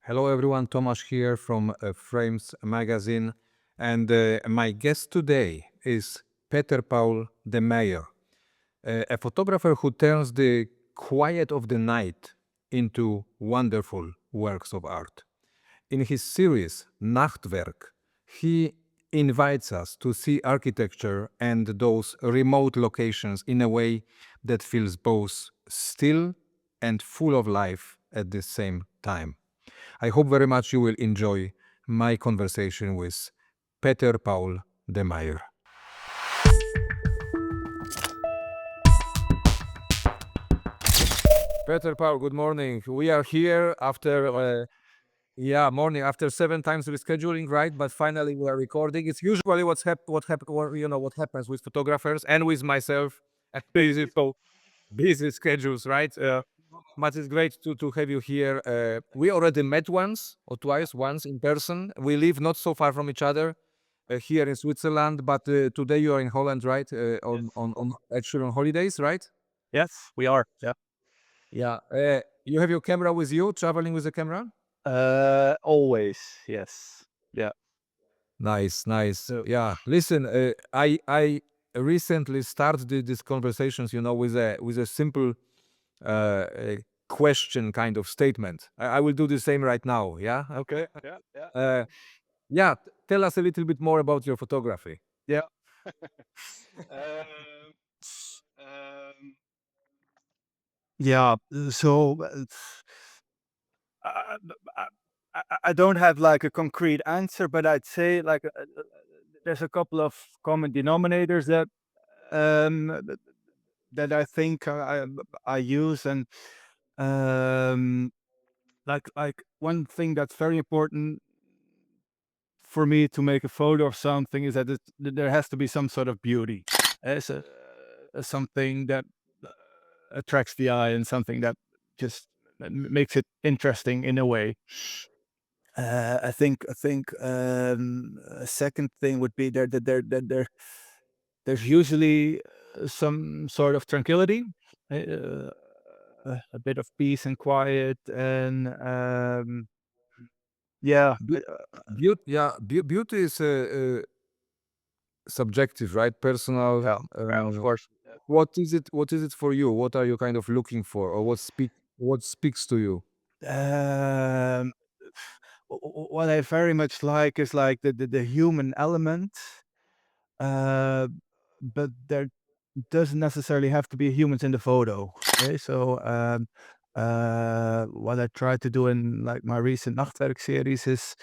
Hello, everyone. Tomasz here from Frames magazine. And my guest today is Peter-Paul de Meijer, a photographer who turns the quiet of the night into wonderful works of art. In his series Nachtwerk, he invites us to see architecture and those remote locations in a way that feels both still and full of life at the same time. I hope very much you will enjoy my conversation with Peter-Paul de Meijer. Peter-Paul, good morning. We are here after morning after 7 times rescheduling, right? But finally we are recording. It's usually what happens with photographers and with myself at busy schedules, right? But it's great to have you here. We already met once or twice, once in person. We live not so far from each other here in Switzerland, but today you are in Holland, right? On actually on holidays, right? Yes, we are. Yeah. Yeah. You have your camera with you, traveling with the camera? Always. Yes. Yeah. Nice, nice. So, Yeah. Listen, I recently started these conversations, with a simple uh, question kind of statement. I will do the same right now. Yeah. Okay. yeah. Yeah. Uh, yeah. Tell us a little bit more about your photography. Yeah. um, um, yeah. So I, I, I don't have like a concrete answer, but I'd say like there's a couple of common denominators um, th- that I think I use, and um, like one thing that's very important for me to make a photo of something is that there has to be some sort of beauty. It's something that attracts the eye and something that just makes it interesting in a way. I think a second thing would be there's usually some sort of tranquility, uh, a bit of peace and quiet, and yeah, Beauty is subjective, right? Personal. yeah, yeah, of course. What is it? What is it for you? What are you kind of looking for, or what speaks to you? Um, what I very much like is like the human element, uh, but there doesn't necessarily have to be humans in the photo. Okay, so what I try to do in like my recent Nachtwerk series is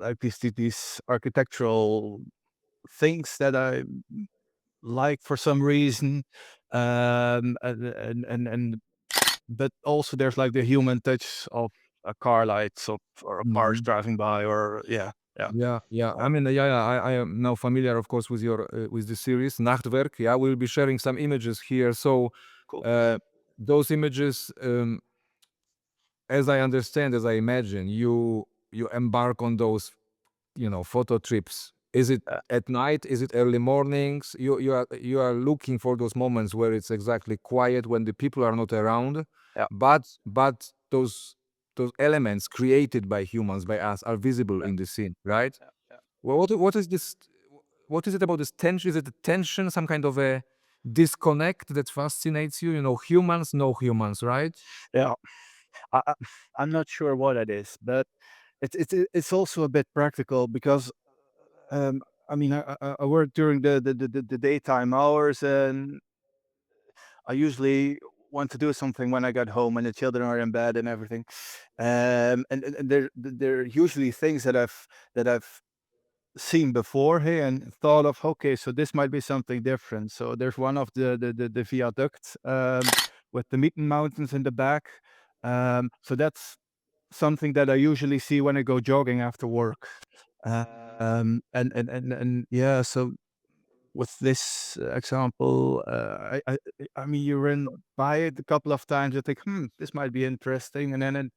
like these architectural things that I like for some reason, and but also there's like the human touch of a car lights or cars Mhm. driving by or yeah. Yeah, yeah. I Oh, mean, I am now familiar, of course, with your with the series Nachtwerk. Yeah, we'll be sharing some images here. So, cool. uh, those images, as I understand, as I imagine, you embark on those, photo trips. Is it Uh, at night? Is it early mornings? You are looking for those moments where it's exactly quiet when the people are not around, yeah, but those elements created by humans, by us, are visible yeah, in the scene, right? yeah, yeah. Well, what is this? What is it about this tension? Is it a tension, some kind of a disconnect that fascinates you? Humans know humans, right? Yeah. I, I, I'm not sure what it is, but it's also a bit practical because I mean I work during the daytime hours, and I usually want to do something when I get home and the children are in bed and everything. And there are usually things that I've seen before here and thought of, okay, so this might be something different. So there's one of the viaduct with the Mitten Mountains in the back. So that's something that I usually see when I go jogging after work. And yeah, so with this example, I mean, you run by it a couple of times, you think, this might be interesting, and then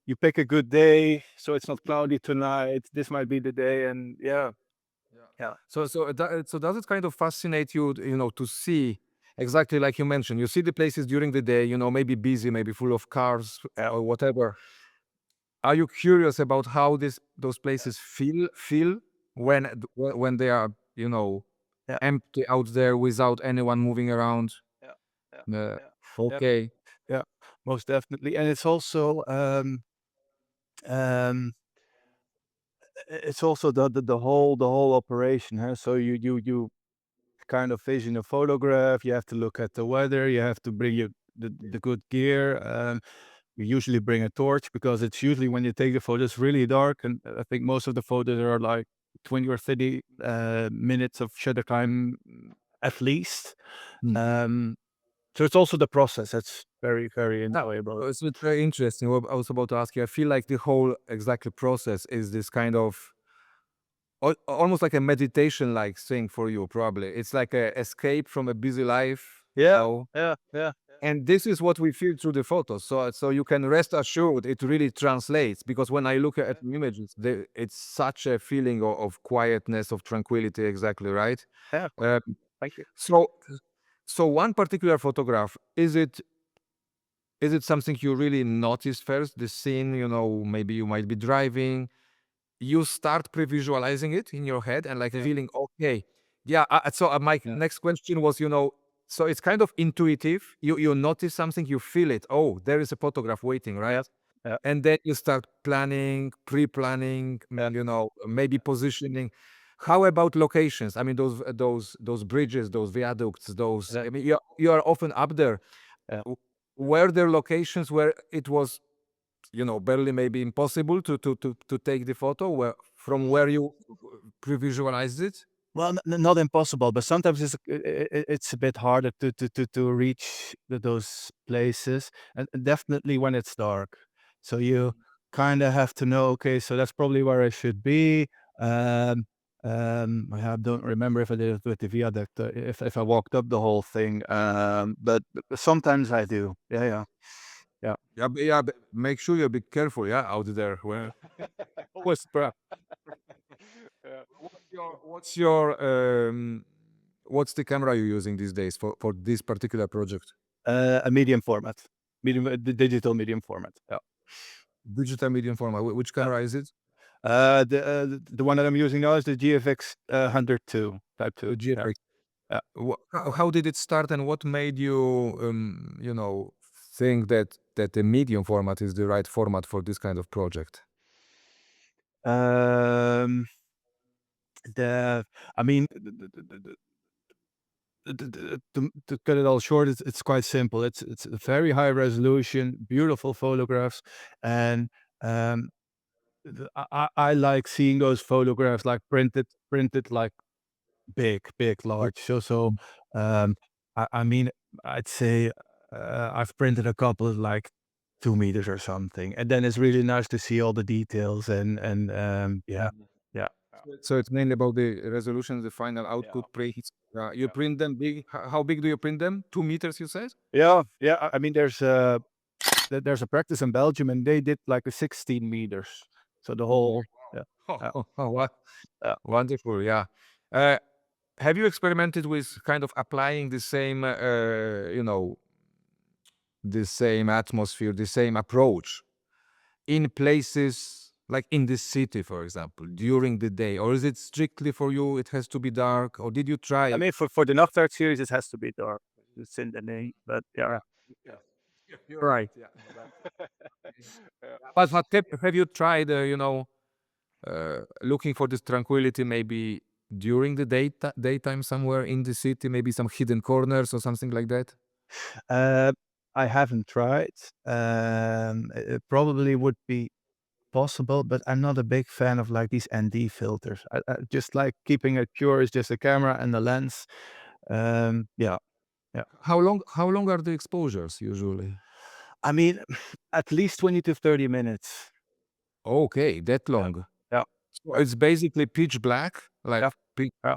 you pick a good day, so it's not cloudy tonight. This might be the day, and yeah, Yeah. yeah, So does it kind of fascinate you, to see exactly like you mentioned? You see the places during the day, maybe busy, maybe full of cars yeah, or whatever, are you curious about how those places feel when when they are, yeah, empty out there without anyone moving around? yeah, yeah, Uh, yeah, yeah, okay. yeah, most definitely. And it's also um, it's also the whole operation, huh? So you kind of vision a photograph. You have to look at the weather. You have to bring the good gear. You usually bring a torch because it's usually when you take the photo, it's really dark, and I think most of the photos are like 20 or 30 minutes of shutter time at least. Hmm. Um, so it's also the process that's very, very Yeah, enjoyable. it's very interesting. What I was about to ask you, I feel like the whole exactly process is this kind of almost like a meditation like thing for you, probably. It's like a escape from a busy life, Yeah, yeah, yeah, and this is what we feel through the photos. So you can rest assured it really translates, because when I look at yeah, the images, it's such a feeling of quietness, of tranquility. Exactly right. yeah. Uh, Thank you. so so one particular photograph, is it something you really notice first? The scene, maybe you might be driving, you start pre-visualizing it in your head and like Yeah, feeling okay. Yeah. So my yeah, next question was, so it's kind of intuitive. You notice something, you feel it. Oh, there is a photograph waiting, yeah, right? yeah, And then you start planning, pre-planning, yeah, maybe positioning. How about locations? I mean, those bridges, those viaducts, those. yeah, I mean, you are often up there. yeah. W- Were there locations where it was, barely maybe impossible to take the photo from where you pre-visualized it? Well, not impossible, but sometimes it's a bit harder to reach those places, and definitely when it's dark. So you kind of have to know, okay, so that's probably where I should be. Um, don't remember if I did it with the viaduct, if I walked up the whole thing, but sometimes I do. Yeah, yeah, yeah. Yeah, yeah, make sure you be careful, yeah, out there. Where Always, bro. Yeah. what's the camera you're using these days for this particular project? A medium format, digital medium format. Yeah. Digital medium format. Which camera is it? The one that I'm using now is the GFX 102 Type The 2. Yeah, GFX. yeah. How did it start, and what made you, think that the medium format is the right format for this kind of project? Um, the I mean, to cut it all short, it's quite simple. It's a very high resolution, beautiful photographs, and um, I like seeing those photographs like printed like big, large. Um, I mean, I'd say, I've printed a couple like 2 meters or something, and then it's really nice to see all the details and yeah, yeah, So it's mainly about the resolution, the final yeah, output print. You yeah. print them big. How big do you print them? 2 meters, you said? Yeah, yeah, I mean, there's a practice in Belgium, and they did like a 16 meters, so the Oh, whole yeah, yeah, what yeah. wonderful! Yeah. Uh, have you experimented with kind of applying the same, the same atmosphere, the same approach in places like in the city, for example, during the day, or is it strictly for you? It has to be dark, or did you I try? mean, for the Nachtwerk series, it has to be dark. It's in the name, but yeah. Yeah, yeah, you're right. Yeah, but have you tried, looking for this tranquility maybe during the daytime somewhere in the city, maybe some hidden corners or something like that? Uh, I haven't tried. It probably would be possible, but I'm not a big fan of like these ND filters. I just like keeping it pure. It's just a camera and the lens. Yeah, yeah. How long are the exposures usually? I mean, at least 20 to 30 minutes. Okay, that Yeah, long. yeah, So it's basically pitch black, like yeah, yeah.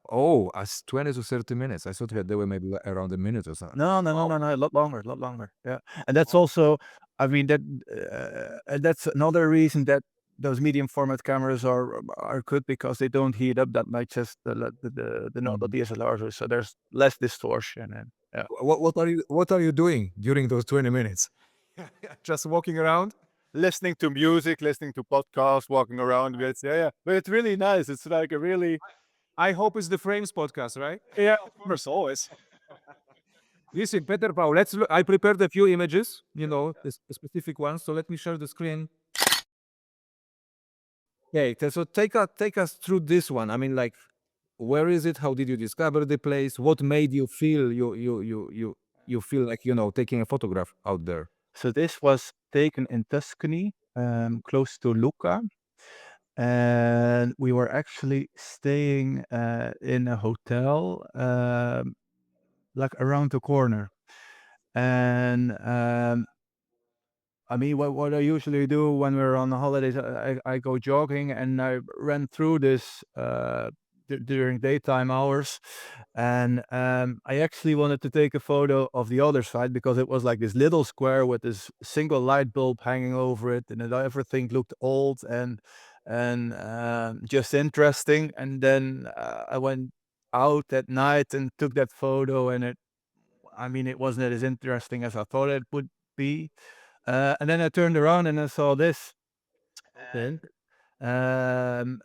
oh, as 20 to 30 minutes. I thought that they were maybe around a minute or something. No, no, no, Wow. no, no. A lot longer, a lot longer. Yeah, and that's also, I mean, that's another reason that those medium format cameras are good because they don't heat up that much as the normal Mhm. DSLRs. So there's less distortion and yeah. What are you doing during those 20 minutes? Just walking around? listening to music, listening to podcasts, walking around with. Yeah, yeah. But it's really nice. It's like a really, I hope it's the Frames podcast, right? yeah, of course, always. Listen, Peter Paul, let's look. I prepared a few images, the specific ones. So let me share the screen. Okay, so take us through this one. I mean, like, where is it? How did you discover the place? What made you feel you feel like taking a photograph out there? So this was taken in Tuscany, close to Lucca, and we were actually staying in a hotel, like around the corner. And I mean, what I usually do when we're on the holidays, I go jogging and I ran through this during daytime hours. And I actually wanted to take a photo of the other side because it was like this little square with this single light bulb hanging over it, and everything looked old and just interesting. And then I went out at night and took that photo, and I mean, it wasn't as interesting as I thought it would be. And then I turned around and I saw this. Okay. And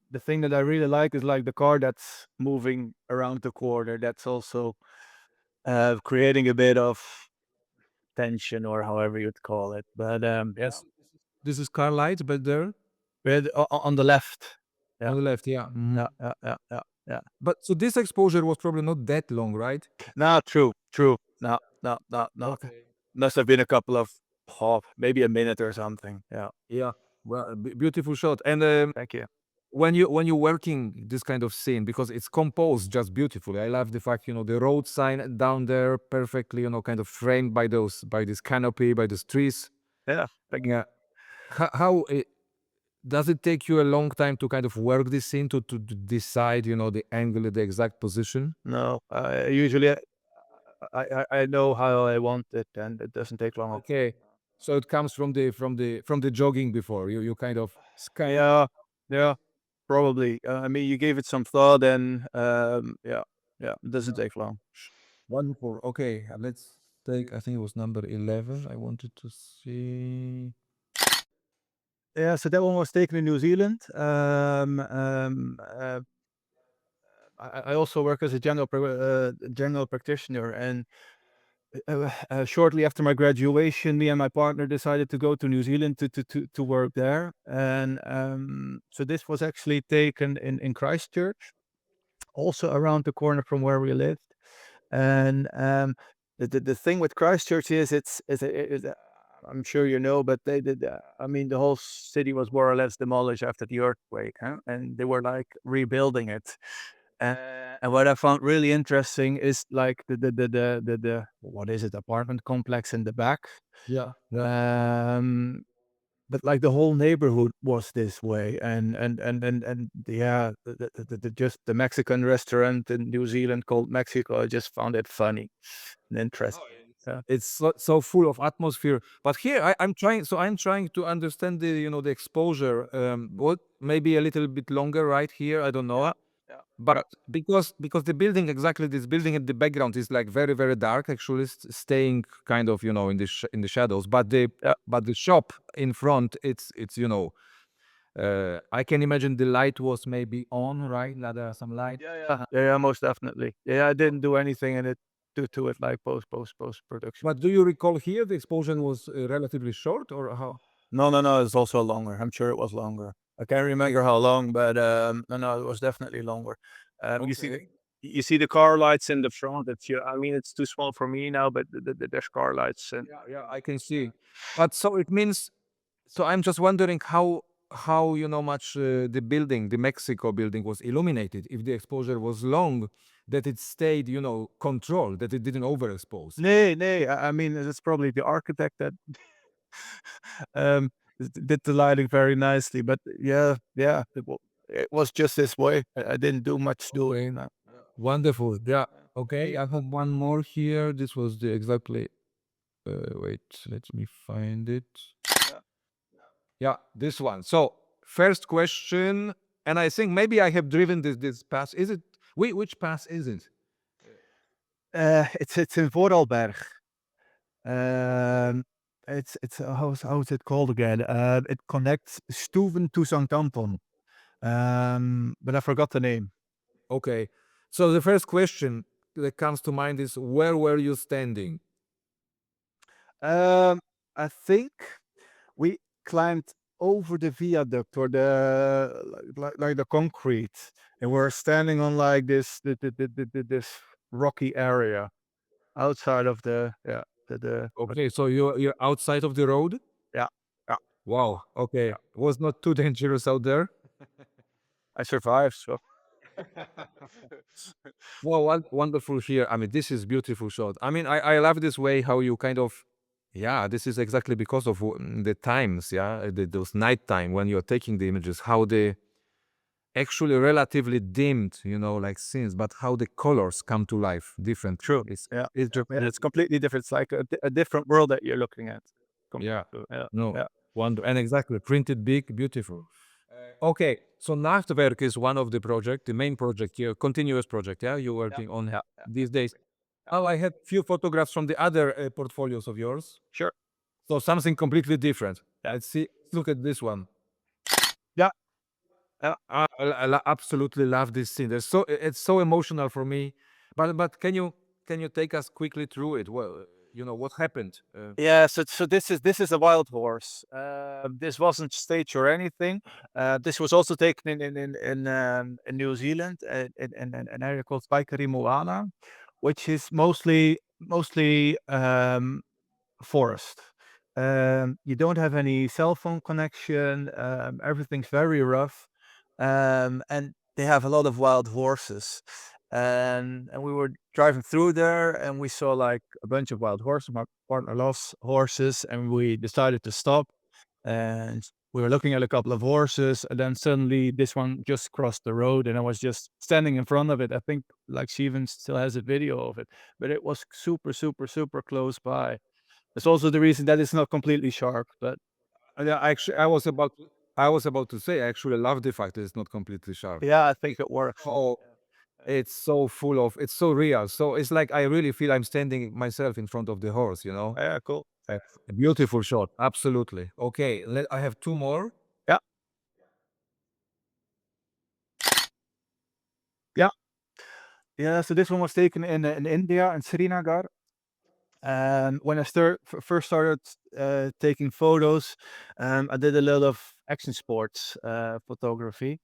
the thing that I really like is like the car that's moving around the corner. That's also creating a bit of tension, or however you'd call it. But yes, This is car lights, but there on the left. Yeah, on the left, yeah. yeah, yeah, yeah, yeah, yeah. But so this exposure was probably not that long, right? No, true, true. No, no, no, no. Okay. Must have been a couple of, maybe a minute or something. Yeah. Yeah. Well, beautiful shot. And Thank you. when you're working this kind of scene, because it's composed just beautifully. I love the fact, the road sign down there perfectly, kind of framed by this canopy, by these trees. Yeah. Thank you. Yeah. How does it take you a long time to kind of work this scene to decide, the angle, the exact position? No, usually I know how I want it, and it doesn't take long. Okay. So it comes from the jogging before. You kind of sky. Yeah, yeah, probably. I mean, you gave it some thought, and yeah, yeah, it doesn't take long. Wonderful. Okay, let's take. I think it was number 11. I wanted to see. Yeah, so that one was taken in New Zealand. I also work as a general practitioner, and shortly after my graduation, me and my partner decided to go to New Zealand to work there. And so this was actually taken in Christchurch, also around the corner from where we lived. And the thing with Christchurch is I'm sure you know, but they did. I mean, the whole city was more or less demolished after the earthquake, huh? And they were like rebuilding it. And what I found really interesting is like the what is it, apartment complex in the back. Yeah, yeah. Um, but like the whole neighborhood was this way, and yeah, just the Mexican restaurant in New Zealand called Mexico. I just found it funny and interesting. Yeah. It's so full of atmosphere. But here I'm trying to understand the exposure. What maybe a little bit longer right here. I don't know. Yeah. But because the building, exactly this building in the background is like very very dark, actually staying kind of in the shadows. But the Yeah. but the shop in front, I can imagine the light was maybe on, right? Like, there are some light. Yeah, yeah, most definitely. Yeah, I didn't do anything in it to it like post production. But do you recall here the explosion was relatively short, or how? No, no, no, it's also longer. I'm sure it was longer. I can't remember how long, but no, no, it was definitely longer. Okay. You see the car lights in the front. I mean, it's too small for me now, but there's car lights. And Yeah, yeah, I can see. But so it means, so I'm just wondering how much the building, the Mexico building, was illuminated. If the exposure was long, that it stayed, controlled, that it didn't overexpose. nay, nay. I mean, it's probably the architect that um did the lighting very nicely. But yeah, yeah, it was just this way. I didn't do much doing. Wonderful. Yeah. Okay. I have one more here. This was the exactly. Wait, let me find it. Yeah, this one. So first question, and I think maybe I have driven this pass. Is it? Which pass is it? It's in Vorarlberg. Um, it's how's it called again? It connects Stuven to Southampton. But I forgot the name. Okay. So the first question that comes to mind is where were you standing? Um, I think we climbed over the viaduct or the like the concrete, and we're standing on like this rocky area outside of the Okay, so you're outside of the road? yeah, yeah, Wow. Okay. yeah. Was not too dangerous out there? I survived, so Well, wonderful here. I mean, this is beautiful shot. I mean, I love this way how you kind of, yeah, this is exactly because of the times, yeah, those nighttime when you're taking the images, how they actually relatively dimmed, like scenes, but how the colors come to life differently. true. It's Yeah, it's yeah, just yeah. It's completely different. It's like a different world that you're looking at. yeah, Yeah, no, yeah, wonder and exactly printed big, beautiful. Okay, so Nachtwerk is one of the project, the main project here, continuous project. Yeah, you're yeah, working on yeah, yeah. these days. Yeah. Oh, I had few photographs from the other portfolios of yours. Sure. So something completely different. Yeah, Let's see. Look at this one. yeah, yeah. I absolutely love this scene. It's so emotional for me. But can you take us quickly through it? Well, what happened? Yeah, so this is a wild horse. This wasn't staged or anything. This was also taken in New Zealand, in an area called Moana, which is mostly forest. You don't have any cell phone connection. Everything's very rough, and they have a lot of wild horses. And we were driving through there, and we saw like a bunch of wild horses. My partner loves horses, and we decided to stop. And we were looking at a couple of horses, and then suddenly this one just crossed the road, and I was just standing in front of it. I think like she even still has a video of it, but it was super, super, super close by. It's also the reason that it's not completely sharp, but Yeah, actually, I was about to say I actually love the fact that it's not completely sharp. yeah, I think it works. Oh, Yeah, it's so real. So it's like I really feel I'm standing myself in front of the horse. yeah, cool. A beautiful shot. Absolutely. Okay, I have two more. Yeah, yeah, yeah. So this one was taken in India, in Srinagar. And when I first started taking photos, I did a lot of action sports photography.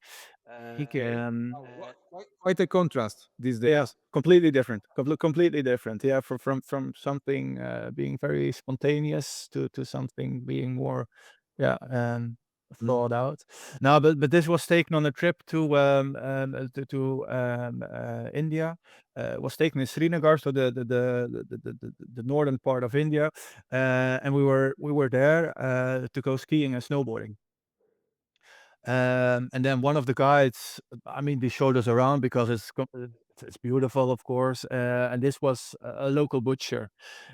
Okay. Um, Oh, quite a contrast these yes, days. completely different. Completely different. Yeah, from something being very spontaneous to something being more, yeah, Mm. thought out. No, but this was taken on a trip to India. Was taken in Srinagar, so the northern part of India, and we were there to go skiing and snowboarding. And then one of the guides, I mean, they showed us around because it's beautiful, of course. And this was a local butcher.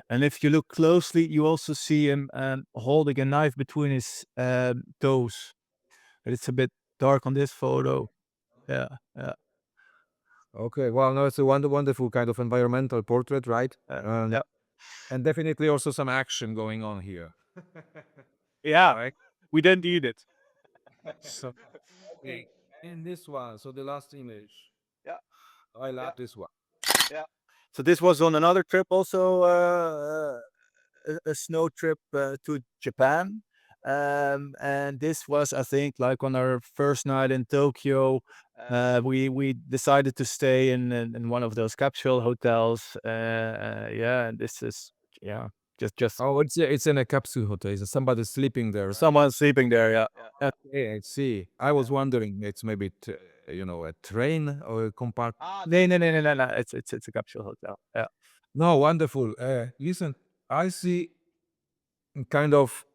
And if you look closely, you also see him holding a knife between his toes. But it's a bit dark on this photo. Yeah, yeah, Okay. Well, no, it's a wonderful kind of environmental portrait, right? yeah, And definitely also some action going on here. yeah. Right? We didn't need it. So Okay. And this one, so the last image. yeah, I yeah, love this one. yeah. So this was on another trip also. A snow trip to Japan. And this was, I think, like on our first night in Tokyo. We decided to stay in one of those capsule hotels. Yeah, and this is yeah, just Oh, it's in a capsule hotel. Is somebody sleeping there, right? someone sleeping there. Yeah, yeah. Okay, I see. I was wondering, it's maybe a train or a compartment. No, no, no, no, no, no. It's a capsule hotel. Yeah, No, wonderful. Listen, I see kind of.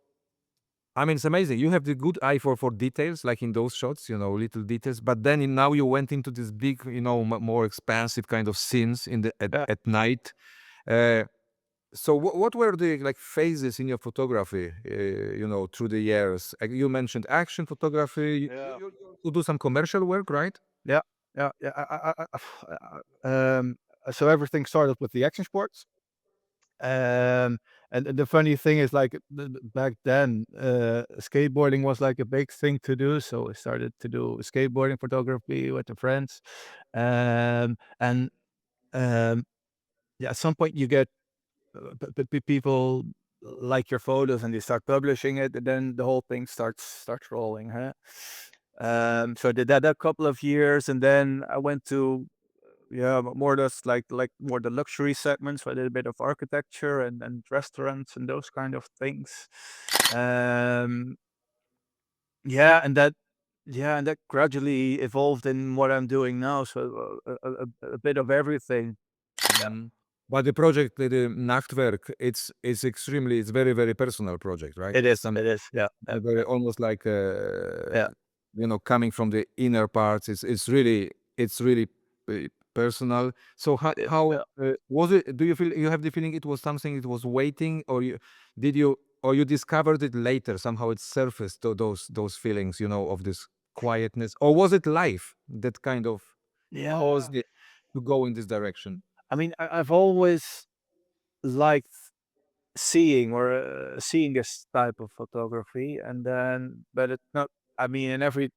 I mean, it's amazing. You have the good eye for details, like in those shots, little details. But then now you went into this big, more expansive kind of scenes in the at, yeah, at night. Uh, so what were the like phases in your photography? Through the years. You mentioned action photography. yeah. You do some commercial work, right? Yeah, yeah, yeah. So everything started with the action sports. And the funny thing is, like, back then, skateboarding was like a big thing to do, so I started to do skateboarding photography with the friends. And yeah, at some point you get people like your photos and they start publishing it, and then the whole thing starts rolling, huh? So I did that a couple of years, and then I went to, yeah, more just like more the luxury segments. So I did a bit of architecture and restaurants and those kind of things. Um, yeah, and that gradually evolved in what I'm doing now. So a bit of everything. Yeah, Mhm. But the project, the Nachtwerk, it's very, very personal project, right? it It's is. some It is. Yeah, yeah, very almost like, yeah, coming from the inner parts. It's really personal. So it is. how Yeah. was it? Do you feel you have the feeling it was something it was waiting, or did you or you discovered it later? Somehow it surfaced those feelings, of this quietness, or was it life that kind of Yeah. caused it to go in this direction? I mean, I've always liked seeing this type of photography, and then, but it's not. I mean, and every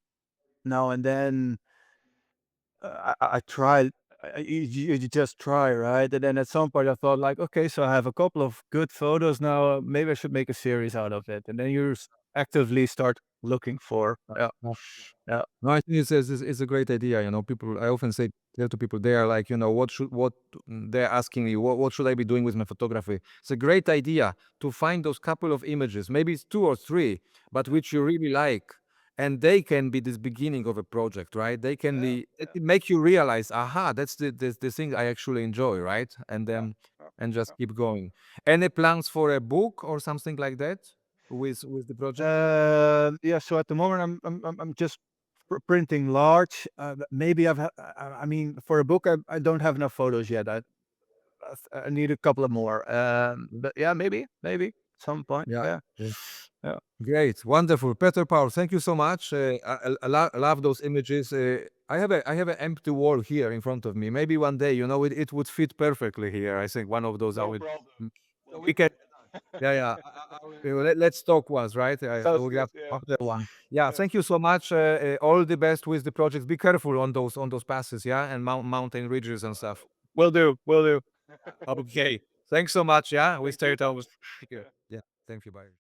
now and then, I tried. You just try, right? And then at some point, I thought, like, okay, so I have a couple of good photos now. Maybe I should make a series out of it. And then you actively start looking for, yeah, yeah, No, I think it's a great idea. People. I often tell to people they are like, they're asking me, what should I be doing with my photography? It's a great idea to find those couple of images, maybe it's two or three, but which you really like, and they can be this beginning of a project, right? They can yeah, be yeah, it make you realize, aha, that's the thing I actually enjoy, right? And yeah, then yeah, and just yeah. keep going. Any plans for a book or something like that with the project? Yeah. So at the moment, I'm just printing large. Maybe I mean, for a book, I don't have enough photos yet. I need a couple of more. But yeah, maybe some point. Yeah. Yeah, yeah. Great, wonderful, Peter-Paul. Thank you so much. I love those images. I have an empty wall here in front of me. Maybe one day, it would fit perfectly here. I think one of those I No would. problem. Mm. We'll We make can. it. Yeah, yeah. Let's talk once, right? I Sounds will good. grab Yeah. after one. Yeah. Yeah. Thank you so much. All the best with the projects. Be careful on those passes, yeah, and mountain ridges and stuff. Will do. Will do. Okay. Thanks so much. Yeah, we Thank stay you. in touch. Yeah. Yeah. Thank you. Bye.